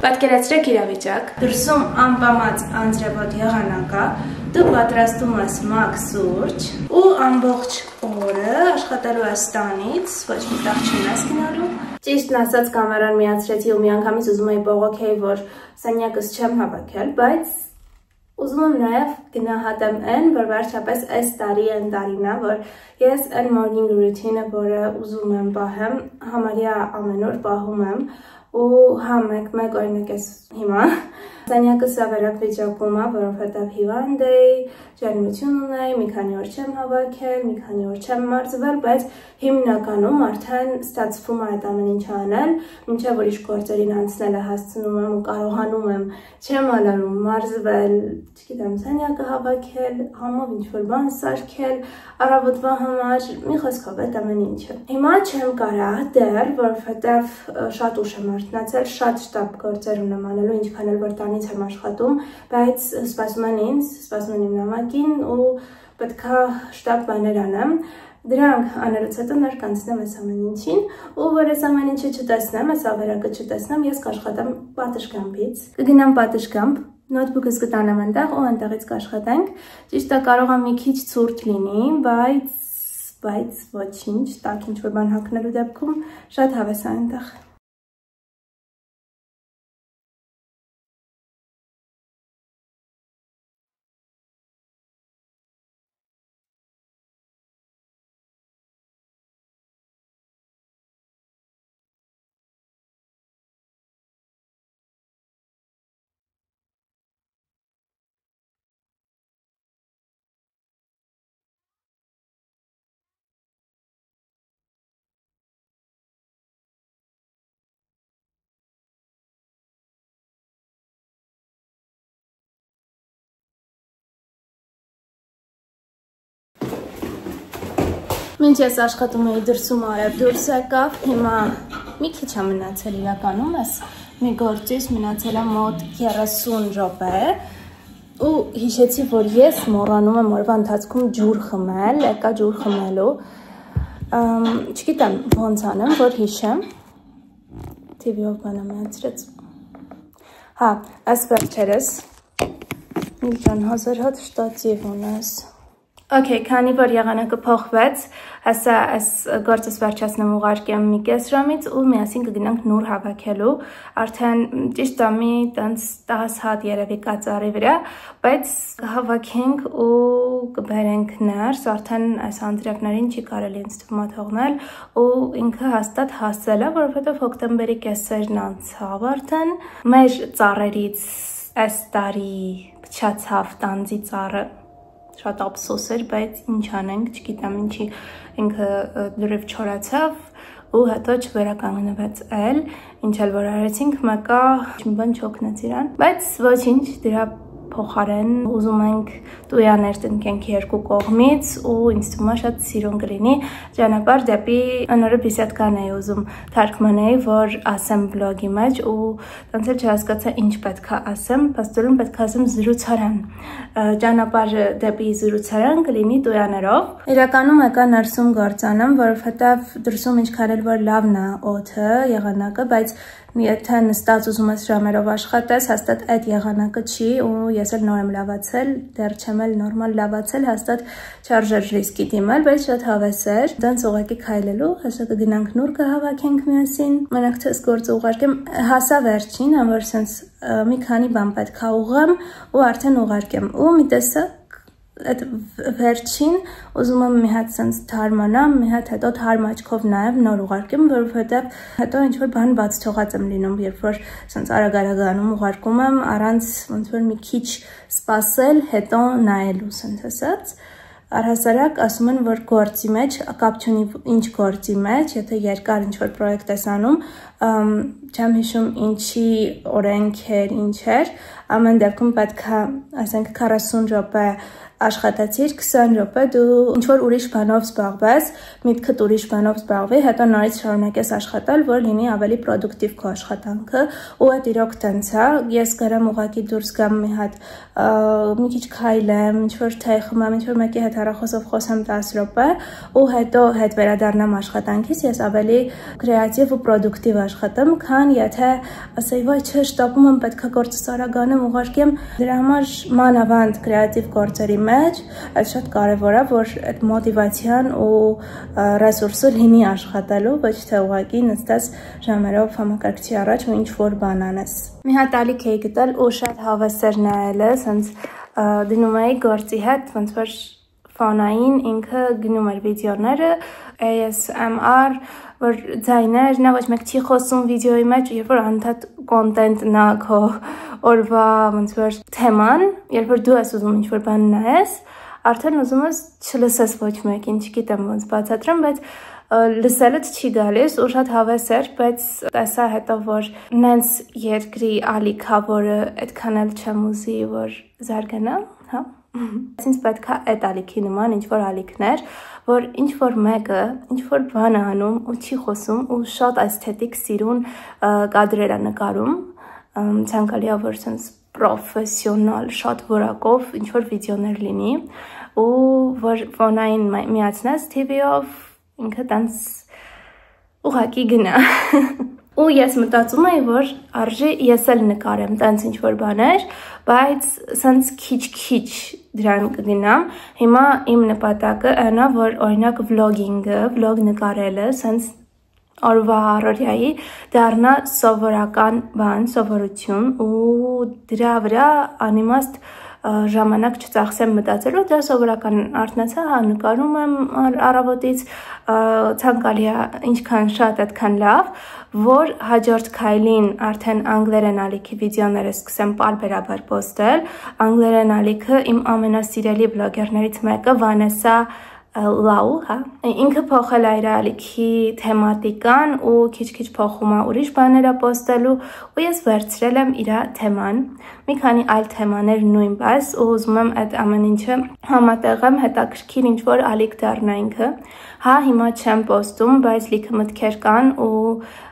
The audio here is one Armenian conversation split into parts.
Պատկերացրեք իրավիճակ, դրսում անպամած անձրևոտ եղանակա, դու պատրաստում ես մակ սուրճ ու ամբողջ օրը աշխատելու ես տանից, ոչ մի տեղ չունես գնալու։ Ճիշտն ասած կամերան միացրեցի ու միանգամից ուզում էի բողոքեի, որ սենյակս չեմ հավաքել, բայց ուզում եմ նաև գնահատեմ այն, որ վերջապես այս տարի են տարին է, որ ես այն morning routine-ը, որը ուզում եմ պահեմ, համարյա ամեն օր պահում եմ ու հա մեկ օրինակ ես հիմա սենյակս ավերակ վիճակում է, որովհետև հիվանդ էի, ջերմություն ունեի, մի քանի օր չեմ հավաքել, մի քանի օր չեմ մարզվել, բայց հիմնականում արդեն ստացվում է այդ ամեն ինչը անել, մինչև ուրիշ գործերին անցնելը հասցնում եմ ու կարողանում եմ, չեմ ալանում մարզվել, չգիտեմ, սենյակը հավաքել, համով ինչ-որ բան սարքել, առավոտվա համար, մի խոսքով այդ ամեն ինչը։ Հիմա չեմ կարա դեռ, որովհետև շատ ուշ եմ արթնացել, շատ շտապ գործեր ունեմ անելու, ինչքան էլ որ տանից եմ աշխատում, բայց սպասում են ինձ, սպասում են իմ նամակին ու պետքա շտապ բաներ անեմ։ Դրանք անելուց հետո ներկանցնեմ այս ամեն ինչին ու որ այս ամեն ինչը չտեսնեմ, այս ավերակը չտեսնեմ, ես կաշխատեմ պատշգամբից, կգնամ պատշգամբ, նոթբուքս կտանեմ այնտեղ ու այնտեղից կաշխատենք։ Ճիշտ է, կարող է մի քիչ ցուրտ լինի, բայց ոչինչ, տակ ինչ-որ բան հագնելու դեպքում շատ հավես է այնտեղ։ Մինչ ես աշխատում էի դրսում արև դուրս եկավ, հիմա մի քիչ է մնացել իրականում, ես մի գործից մնացել է մոտ 30 րոպե ու հիշեցի, որ ես մոռանում եմ օրվա ընթացքում ջուր խմել, եկա ջուր խմելու, չգիտեմ ոնց անեմ, որ հիշեմ, TV-ով բանը միացրեց, հա, այս վերջերս, միլիոն հազար հատ շտատիվ ունես, Okay, քանի որ եղանակը փոխվեց, հեսա այս գործս վերջացնեմ ուղարկեմ մի կես ժամից ու միասին կգնանք նուր հավաքելու, արդեն ճիշտ է մի տենց 10 հատ երևի կա ծառի վրա, բայց կհավաքենք ու կբերենք ներս, արդեն այս անձրևներին չի կարելի ինձ թվում է թողնել ու ինքը հաստատ հասել է, որովհետև հոկտեմբերի կեսերն անցավ արդեն, մեր ծառերից այս տարի փչացավ տանձի ծառը, շատ ափսոս էր, բայց ինչ անենք, չգիտեմ ինչի ինքը լրիվ չորացավ ու հետո չվերականգնվեց էլ, ինչ էլ որ արեցինք, մեկա մի բան չօգնեց իրան, բայց ոչինչ, դրա փոխարեն ուզում ենք տույաներ տնկենք երկու կողմից ու ինձ թվում է շատ սիրուն կլինի ճանապարհ դեպի անորը բիսեդկան էի ուզում թարգմանեի, որ ասեմ բլոգի մեջ ու տենց էլ չհասկացա ինչ պետք է ասեմ, փաստորեն պետք է ասեմ զրուցարան, ճանապարհը դեպի զրուցարան կլինի տույաներով։ Իրականում եկա ներսում գործ անեմ, որովհետև դրսում ինչքան էլ որ լավն է օդը, եղանակը, բայց եթե նստած ուզում ես ժամերով աշխատես, հաստատ այդ եղանակը չի ու ես էլ նոր եմ լավացել, դեռ չեմ էլ նորմալ լավացել, հաստատ չարժեր ռիսկի դիմել, բայց շատ հավես էր, դրանց ուղղակի քայլելու, հեսա կգնանք նուր կհավաքենք միասին, մենակ թե այս գործը ուղարկեմ, հասա վերջին, որ սենց մի քանի բան պետք է ուղղեմ ու արդեն ուղարկեմ ու մի տեսակ այդ վերջին ուզում եմ մի հատ սենց թարմանամ, մի հատ հետո թարմ աչքով նաև նոր ուղարկեմ, որովհետև հետո ինչ-որ բան բաց թողած եմ լինում, երբ որ սենց արագ-արագանում ուղարկում եմ, առանց ոնց որ մի քիչ սպասել, հետո նայելու սենց ասած, առհասարակ ասում են, որ գործի մեջ, կապ չունի ինչ գործի մեջ, եթե երկար ինչ-որ պրոյեկտ ես անում, չեմ հիշում ինչի օրենք էր, ինչ էր, ամեն դեպքում պետք է, ասենք 40 րոպե աշխատացիր, 20 րոպե դու ինչ-որ ուրիշ բանով զբաղվես, միտքդ ուրիշ բանով զբաղվի, հետո նորից շարունակես աշխատալ, որ լինի ավելի պրոդուկտիվ քո աշխատանքը, ու այդ իրոք տենց է, ես գարամ ուղղակի դուրս գամ մի հատ, մի քիչ քայլեմ, ինչ-որ թեյ խմեմ, ինչ-որ մեկի հետ հեռախոսով խոսեմ 10 րոպե, ու հետո հետ վերադառնամ աշխատանքից, ես ավելի կրեատիվ ու պրոդուկտիվ աշխատեմ, քան եթե ասեի, վայ, չէ, շտապում եմ, պետք է գործս արագ անեմ, ուղարկեմ, դրա համար մանավանդ կրեատիվ գործերի մեջ, այդ շատ կարևոր է, որ այդ մոտիվացիան ու ռեսուրսը լինի աշխատելու, ոչ թե ուղղակի նստես ժամերով համակարգչի առաջ ու ինչ-որ բան անես։ Մի հատ ալիք էի գտել ու շատ հավես էր նայելը, սենց դնում էի գործի հետ, ոնց որ ֆոնային ինքը գնում էր վիդեոները, ASMR, որ ձայներ, նա ոչ մեկ չի խոսում վիդեոյի մեջ, երբ որ անդադ կոնտենտն է քո օրվա ոնց որ թեման, երբ որ դու ես ուզում ինչ-որ բան նայես, արդեն ուզում ես չլսես ոչ մեկին, չգիտեմ ոնց բացատրեմ, բայց լսելդ չի գալիս ու շատ հավես էր, բայց տեսա հետո, որ նենց երկրի ալիքա, որը այդքան էլ չեմ ուզի, որ զարգանա, հա։ Ինձ պետք է այդ ալիքի նման ինչ-որ ալիքներ, որ ինչ-որ մեկը, ինչ-որ բան է անում ու չի խոսում ու շատ էսթետիկ սիրուն կադրեր է նկարում, ցանկալի է, որ սենց պրոֆեսիոնալ, շատ որակով ինչ-որ վիդեոներ լինի ու որ ֆոնային միացնես TV-ով ինքը տենց ուղղակի գնա։ Ու ես մտածում էի, որ արժի ես էլ նկարեմ տենց ինչ-որ բաներ, բայց սենց քիչ-քիչ դրան կգնամ։ Հիմա իմ նպատակը այնա, որ օրինակ վլոգինգը, վլոգ նկարելը, սենց օրվա առօրյայի դառնա սովորական բան, սովորություն ու դրա վրա անիմաստ ժամանակ չծախսեմ մտածելու, դա սովորական արթնացա, հա, նկարում եմ առավոտից, ցանկալի է ինչքան շատ, այդքան լավ, որ հաջորդ քայլին արդեն անգլերեն ալիքի վիդեոները սկսեմ պարբերաբար պոստել, անգլերեն ալիքը իմ ամենասիրելի վլոգերներից մեկը Վանեսա Լաու, հա, ինքը փոխել է իր ալիքի թեմատիկան ու քիչ-քիչ փոխում է ուրիշ բաները պոստելու ու ես վերցրել եմ իր թեման, մի քանի այլ թեմաներ նույնպես ու ուզում եմ այդ ամեն ինչը համատեղեմ, հետաքրքիր ինչ-որ ալիք դառնա ինքը, հա, հիմա չեմ պոստում, բայց լիքը մտքեր կան ու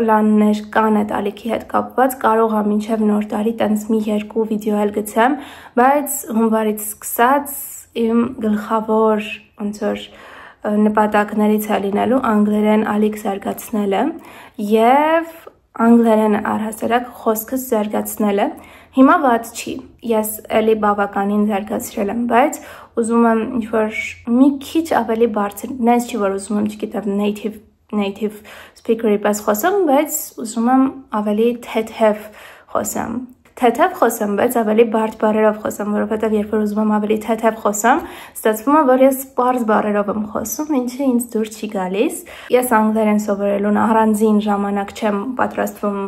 պլաններ կան այդ ալիքի հետ կապված, կարող եմ մինչև նոր տարի տենց մի երկու վիդեո էլ գցեմ, բայց հունվարից սկսած իմ գլխավոր ոնց որ նպատակներից է լինելու անգլերեն ալիք զարգացնելը եւ անգլերենը առհասարակ խոսքս զարգացնելը։ Հիմա ված չի, ես էլի բավականին զարգացրել եմ, բայց ուզում եմ ինչ-որ մի քիչ ավելի բարձր, նենց չի, որ ուզում եմ, չգիտեմ, native speaker-ի պես խոսեմ, բայց ուզում եմ ավելի թեթև խոսեմ։ Թեթև խոսեմ, բայց ավելի բարդ բառերով խոսեմ, որովհետև երբ որ ուզում եմ ավելի թեթև խոսեմ, ստացվում է, որ ես պարզ բառերով եմ խոսում, ինչը ինձ դուր չի գալիս։ Ես անգլերեն սովորելուն առանձին ժամանակ չեմ պատրաստվում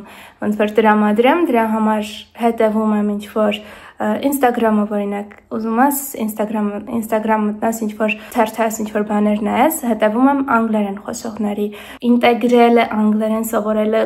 ոնց որ տրամադրեմ, դրա համար հետևում եմ ինչ-որ Instagram-ով օրինակ, ուզում ես Instagram մտնես ինչ-որ թերթես, ինչ-որ բաներ նայես, հետևում եմ անգլերեն խոսողների, ինտեգրելը անգլերեն սովորելը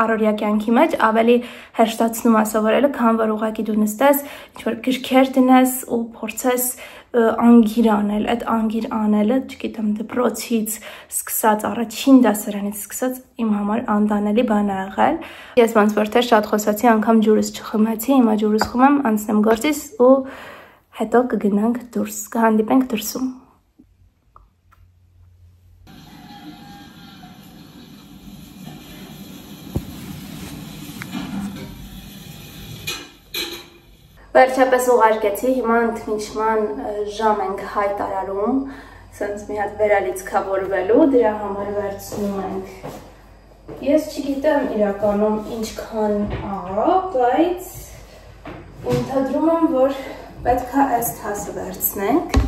առօրյա կյանքի մեջ ավելի հեշտացնում է սովորելը, քան որ ուղղակի դու նստես, ինչ-որ գրքեր դնես ու փորձես անգիր անել, այդ անգիր անելը, չգիտեմ, դպրոցից սկսած, առաջին դասարանից սկսած իմ համար անտանելի բան է եղել։ Ես ոնց որ թե շատ խոսացի, անգամ ջուրս չխմեցի, հիմա ջուրս խմեմ, անցնեմ գործից ու հետո կգնանք դուրս, կհանդիպենք դրսում։ Վերջապես ուղարկեցի, հիմա ընդմիջման ժամ ենք հայտարարում, սենց մի հատ վերալիցքավորվելու, դրա համար վերցնում ենք։ Ես չգիտեմ իրականում ինչքան աղա, բայց ընդհանրում եմ, որ պետք է այս թասը վերցնենք։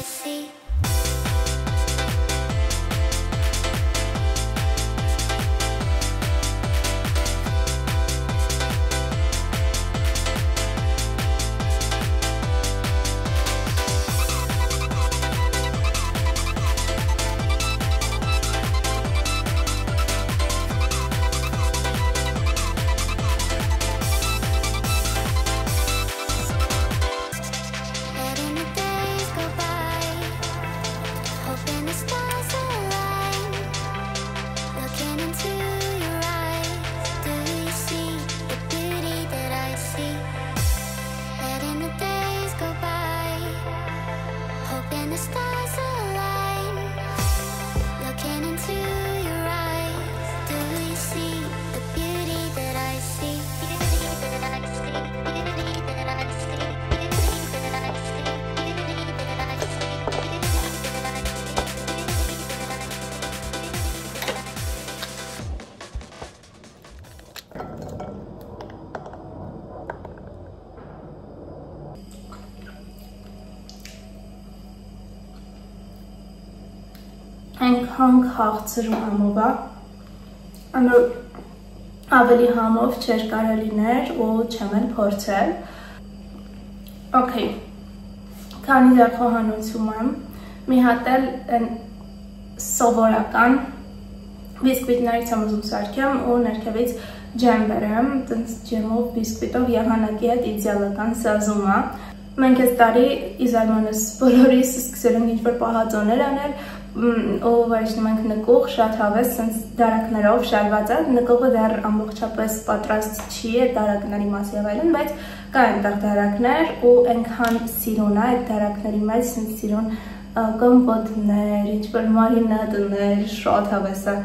I see. այնքան քաղցր ու համով է, ավելի համով չէր կարա լիներ ու չեմ էլ փորձել։ Okay, քանի դեռ խոհանոցում եմ, մի հատ էլ սովորական բիսկվիտներից եմ ուզում սարքեմ ու ներքևից ջեմ բերեմ, տենց ջեմով, բիսկվիտով եղանակի հետ իդեալական սազում է։ Մենք այս տարի իզարմանս բոլորիս սկսել ենք ինչ-որ պահածոներ անել ու վերջնում ենք նկուղ, շատ հավես, սենց դարակներով շարված է, նկուղը դեռ ամբողջապես պատրաստ չի է դարակների մաս եւ այլն, բայց կա այնտեղ դարակներ ու այնքան սիրուն է այդ դարակների մեջ, սենց սիրուն կոմպոտներ, ինչ-որ մարինադներ, շատ հավես է։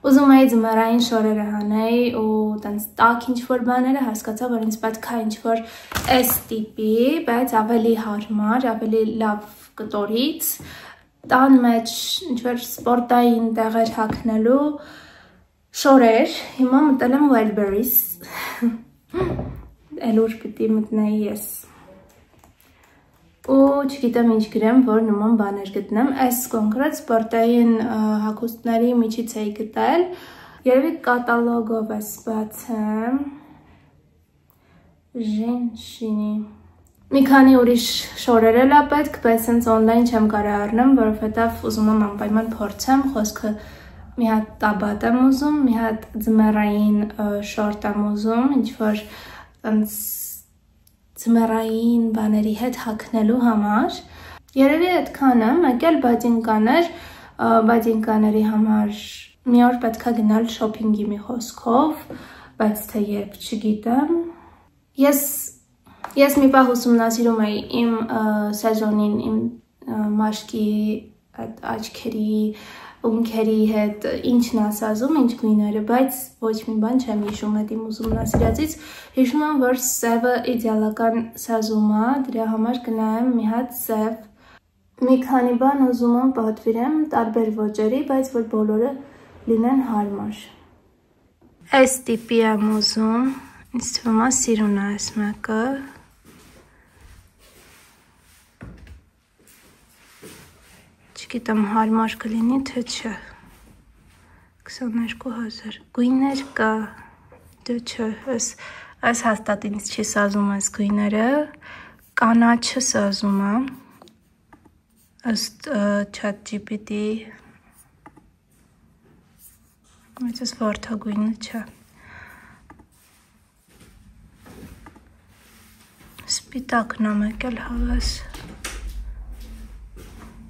Ուզում էի ձմեռային շորերը հանեի ու տենց տաք ինչ-որ բաները հասկացա, որ ինձ պետք է ինչ-որ այս տիպի, բայց ավելի հարմար, ավելի լավ կտորից, տան մեջ ինչ-որ սպորտային տեղեր հագնելու շորեր, հիմա մտել եմ Wildberries, էլ ուր պիտի մտնեի ես։ Ու չգիտեմ ինչ գրեմ, որ նման բաներ գտնեմ, այս կոնկրետ սպորտային հագուստների միջից էի գտել, երևի կատալոգով ես բացեմ, Женщины։ Մի քանի ուրիշ շորեր էլ է պետք, բայց հենց օնլայն չեմ կարող առնեմ, որովհետև ուզում եմ անպայման փորձեմ, խոսքը մի հատ տաբատ եմ ուզում, մի հատ ձմեռային շորտ եմ ուզում, ինչ-որ ձմեռային բաների հետ հագնելու համար։ Երևի այդքանը, մեկ էլ բադինկաներ, բադինկաների համար մի օր պետք է գնալ շոփինգի մի խոսքով, բայց թե երբ չգիտեմ։ Ես մի պահ ուսումնասիրում էի իմ սեզոնին, իմ մաշկի աչքերի, ունքերի հետ ինչն է սազում, ինչ գույները, բայց ոչ մի բան չեմ հիշում այդ իմ ուսումնասիրածից, հիշում եմ, որ սևը իդեալական սազում է, դրա համար կնայեմ մի հատ սև, մի քանի բան ուզում եմ պատվիրեմ տարբեր ոճերի, բայց որ բոլորը լինեն հարմար։ Այս տիպի եմ ուզում, ինձ թվում է սիրուն է այս մեկը։ Չգիտեմ հարմար կլինի, թե չէ, 22,000, գույներ կա, դե չէ, այս հաստատ ինձ չի սազում այս գույները, կանաչը սազում է, ըստ ChatGPT, բայց այս վարդագույնը չէ, սպիտակն է մեկ էլ հավես։